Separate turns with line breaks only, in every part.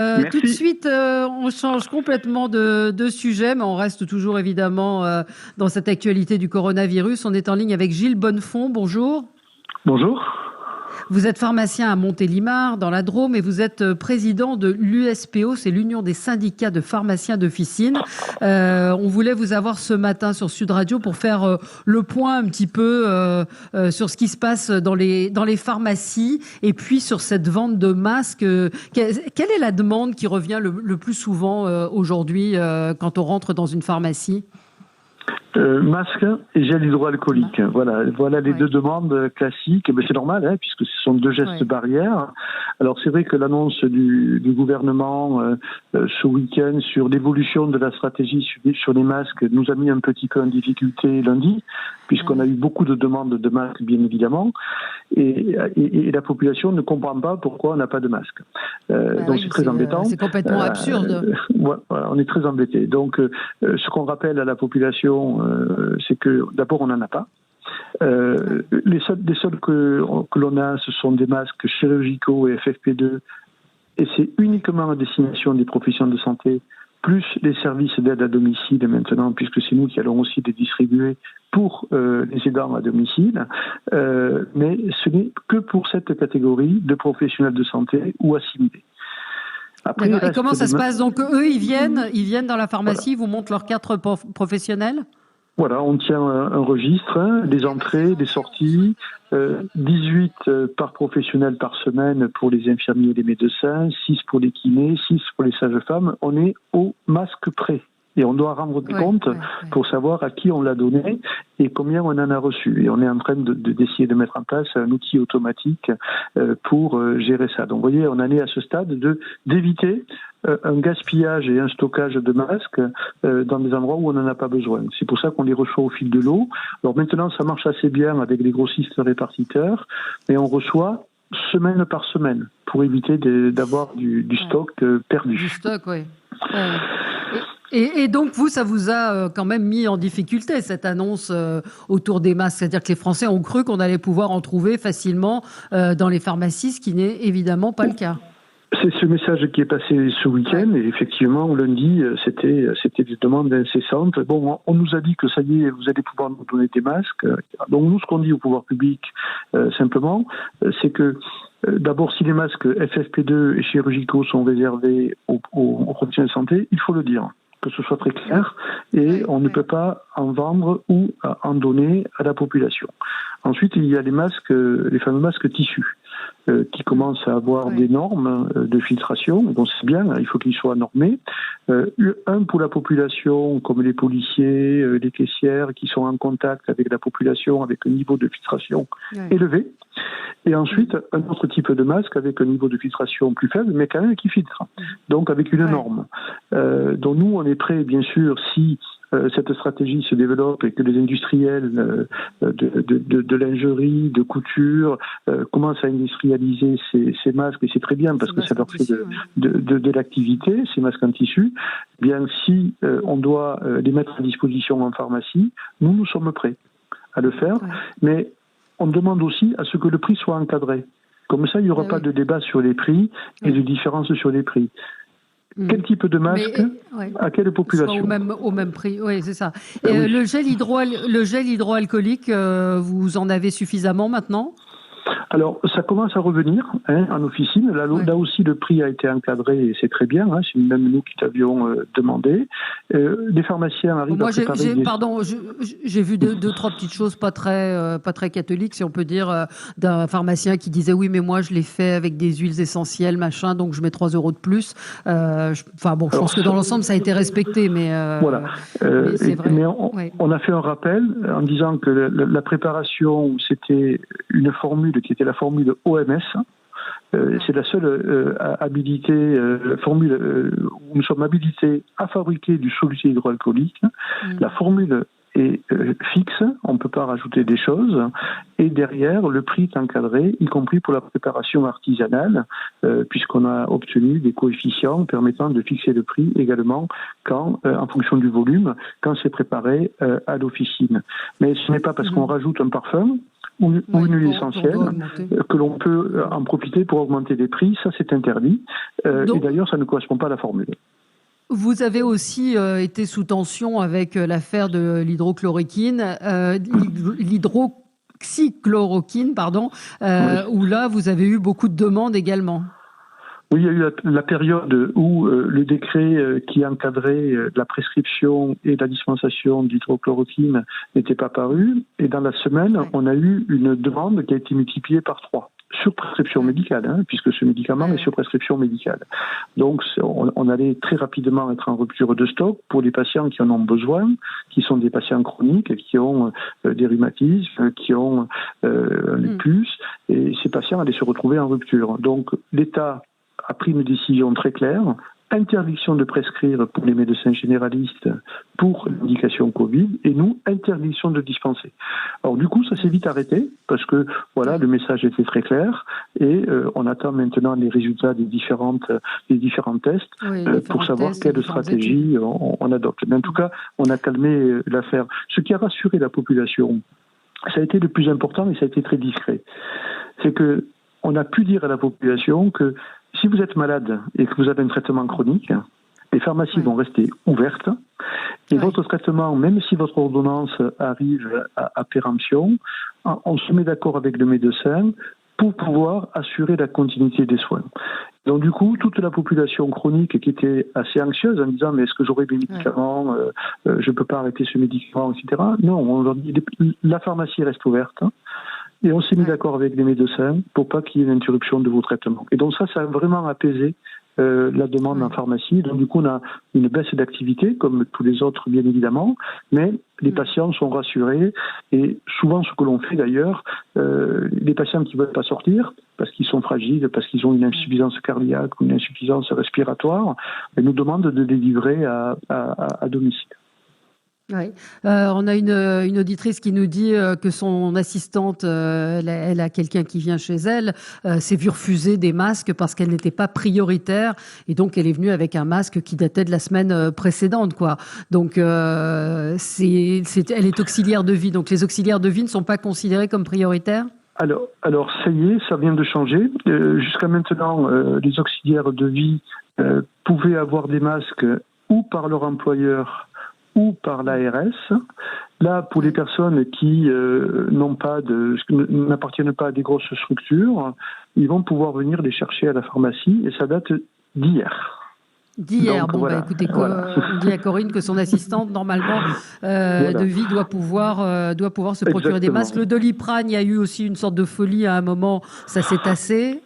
Tout de
Merci.
suite, on change complètement de sujet, mais on reste toujours évidemment dans cette actualité du coronavirus. On est en ligne avec Gilles Bonnefond. Bonjour.
Bonjour.
Vous êtes pharmacien à Montélimar, dans la Drôme, et vous êtes président de l'USPO, c'est l'Union des syndicats de pharmaciens d'officine. On voulait vous avoir ce matin sur Sud Radio pour faire le point un petit peu sur ce qui se passe dans les pharmacies et puis sur cette vente de masques. Quelle est la demande qui revient le plus souvent aujourd'hui quand on rentre dans une pharmacie ?
Masque et gel hydroalcoolique. Voilà les deux demandes classiques. Mais c'est normal, puisque ce sont deux gestes barrières. Alors c'est vrai que l'annonce du gouvernement ce week-end sur l'évolution de la stratégie sur les masques nous a mis un petit peu en difficulté lundi, puisqu'on a eu beaucoup de demandes de masques, bien évidemment, et la population ne comprend pas pourquoi on n'a pas de masque. Donc c'est très embêtant.
C'est complètement absurde.
Voilà, on est très embêtés. Donc ce qu'on rappelle à la population, c'est que d'abord on n'en a pas. Les seuls que l'on a, ce sont des masques chirurgicaux et FFP2, et c'est uniquement à destination des professionnels de santé, plus les services d'aide à domicile maintenant, puisque c'est nous qui allons aussi les distribuer pour les aidants à domicile, mais ce n'est que pour cette catégorie de professionnels de santé ou assimilés.
Après, et comment ça se passe ? Donc eux, ils viennent dans la pharmacie, vous montrent leurs cartes professionnelles ?
Voilà, on tient un registre, des entrées, des sorties, 18 par professionnel par semaine pour les infirmiers et les médecins, 6 pour les kinés, 6 pour les sages-femmes. On est au masque près. Et on doit rendre compte pour savoir à qui on l'a donné et combien on en a reçu. Et on est en train d'essayer de mettre en place un outil automatique pour gérer ça. Donc vous voyez, on en est à ce stade d'éviter un gaspillage et un stockage de masques dans des endroits où on n'en a pas besoin. C'est pour ça qu'on les reçoit au fil de l'eau. Alors maintenant, ça marche assez bien avec les grossistes répartiteurs, mais on reçoit semaine par semaine pour éviter d'avoir du stock perdu.
Du stock, oui. Et donc, vous, ça vous a quand même mis en difficulté, cette annonce autour des masques. C'est-à-dire que les Français ont cru qu'on allait pouvoir en trouver facilement dans les pharmacies, ce qui n'est évidemment pas le cas.
C'est ce message qui est passé ce week-end, et effectivement, lundi, c'était des demandes incessantes. Bon, on nous a dit que ça y est, vous allez pouvoir nous donner des masques. Donc nous, ce qu'on dit au pouvoir public, simplement, c'est que d'abord, si les masques FFP2 et chirurgicaux sont réservés aux professionnels de santé, il faut le dire, que ce soit très clair, et on ne peut pas en vendre ou en donner à la population. Ensuite, il y a les fameux masques tissus, qui commencent à avoir des normes de filtration. Donc c'est bien, il faut qu'ils soient normés. Un pour la population, comme les policiers, les caissières, qui sont en contact avec la population, avec un niveau de filtration élevé. Et ensuite, un autre type de masque avec un niveau de filtration plus faible, mais quand même qui filtre. Donc avec une norme. Donc nous, on est prêts, bien sûr, si cette stratégie se développe et que les industriels de lingerie, de couture commencent à industrialiser ces masques, et c'est très bien parce que ça leur fait de l'activité, ces masques en tissu, bien si on doit les mettre à disposition en pharmacie, nous sommes prêts à le faire, mais on demande aussi à ce que le prix soit encadré. Comme ça, il n'y aura pas de débat sur les prix et de différence sur les prix. Quel type de masque, à quelle population ?
Au même prix, oui, c'est ça. Et le gel hydroalcoolique, vous en avez suffisamment maintenant ?
Alors, ça commence à revenir en officine. Là aussi, le prix a été encadré et c'est très bien. C'est même nous qui l'avions demandé. Les pharmaciens arrivent à préparer
j'ai vu deux, trois petites choses pas très catholiques, si on peut dire, d'un pharmacien qui disait oui, mais moi je l'ai fait avec des huiles essentielles, machin, donc je mets 3 € de plus. Je pense que dans l'ensemble ça a été respecté, mais
voilà.
Mais c'est vrai.
Mais on a fait un rappel en disant que la préparation, c'était une formule qui était la formule OMS. C'est la seule formule où nous sommes habilités à fabriquer du soluté hydroalcoolique. La formule est fixe, on ne peut pas rajouter des choses, et derrière, le prix est encadré, y compris pour la préparation artisanale, puisqu'on a obtenu des coefficients permettant de fixer le prix également en fonction du volume, quand c'est préparé à l'officine. Mais ce n'est pas parce qu'on rajoute un parfum ou une huile essentielle, que l'on peut en profiter pour augmenter les prix. Ça, c'est interdit. Et d'ailleurs, ça ne correspond pas à la formule.
Vous avez aussi été sous tension avec l'affaire de l'hydrochloroquine, l'hydroxychloroquine, pardon, où là, vous avez eu beaucoup de demandes également.
Oui, il y a eu la période où le décret qui encadrait la prescription et la dispensation d'hydrochloroquine n'était pas paru. Et dans la semaine, on a eu une demande qui a été multipliée par 3. Sur prescription médicale, puisque ce médicament est sur prescription médicale. Donc, on allait très rapidement être en rupture de stock pour les patients qui en ont besoin, qui sont des patients chroniques, qui ont des rhumatismes, qui ont les puces, et ces patients allaient se retrouver en rupture. Donc, l'État a pris une décision très claire, interdiction de prescrire pour les médecins généralistes pour l'indication Covid, et nous, interdiction de dispenser. Alors du coup, ça s'est vite arrêté, parce que voilà, le message était très clair, et on attend maintenant les résultats des différents tests pour savoir quelle stratégie on adopte. Mais en tout cas, on a calmé l'affaire. Ce qui a rassuré la population, ça a été le plus important, et ça a été très discret, c'est que on a pu dire à la population que si vous êtes malade et que vous avez un traitement chronique, les pharmacies vont rester ouvertes et votre traitement, même si votre ordonnance arrive à péremption, on se met d'accord avec le médecin pour pouvoir assurer la continuité des soins. Donc du coup, toute la population chronique qui était assez anxieuse en disant mais est-ce que j'aurai des médicaments, je ne peux pas arrêter ce médicament, etc. Non, on leur dit la pharmacie reste ouverte. Et on s'est mis d'accord avec les médecins pour pas qu'il y ait une interruption de vos traitements. Et donc ça a vraiment apaisé la demande en pharmacie. Donc du coup, on a une baisse d'activité, comme tous les autres, bien évidemment, mais les patients sont rassurés. Et souvent, ce que l'on fait d'ailleurs, les patients qui ne veulent pas sortir, parce qu'ils sont fragiles, parce qu'ils ont une insuffisance cardiaque ou une insuffisance respiratoire, nous demandent de les livrer à domicile.
Oui. On a une auditrice qui nous dit que son assistante, elle a quelqu'un qui vient chez elle, s'est vue refuser des masques parce qu'elle n'était pas prioritaire et donc elle est venue avec un masque qui datait de la semaine précédente, quoi. Donc elle est auxiliaire de vie. Donc les auxiliaires de vie ne sont pas considérés comme prioritaires ?
Alors ça y est, ça vient de changer. Jusqu'à maintenant, les auxiliaires de vie pouvaient avoir des masques ou par leur employeur ou par l'ARS. Là, pour les personnes qui n'appartiennent pas à des grosses structures, ils vont pouvoir venir les chercher à la pharmacie et ça date d'hier.
D'hier, donc, écoutez, on dit à Corinne que son assistante, normalement, de vie doit pouvoir se procurer des masques. Le Doliprane, il y a eu aussi une sorte de folie à un moment, ça s'est tassé.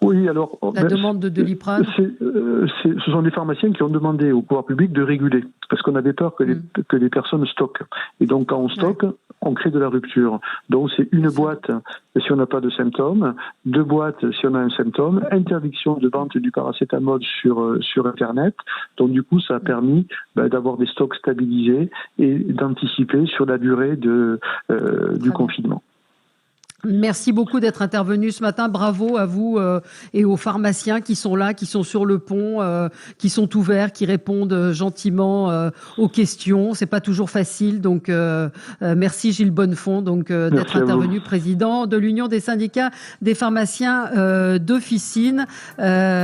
Oui, alors
la demande de Doliprane.
Ce sont des pharmaciens qui ont demandé au pouvoir public de réguler, parce qu'on avait peur que les personnes stockent. Et donc, quand on stocke, on crée de la rupture. Donc, c'est une boîte si on n'a pas de symptômes, 2 boîtes si on a un symptôme, interdiction de vente du paracétamol sur Internet. Donc, du coup, ça a permis d'avoir des stocks stabilisés et d'anticiper sur la durée du confinement.
Merci beaucoup d'être intervenu ce matin. Bravo à vous et aux pharmaciens qui sont là, qui sont sur le pont, qui sont ouverts, qui répondent gentiment aux questions. C'est pas toujours facile, donc merci Gilles Bonnefond d'être intervenu, président de l'Union des syndicats des pharmaciens d'officine.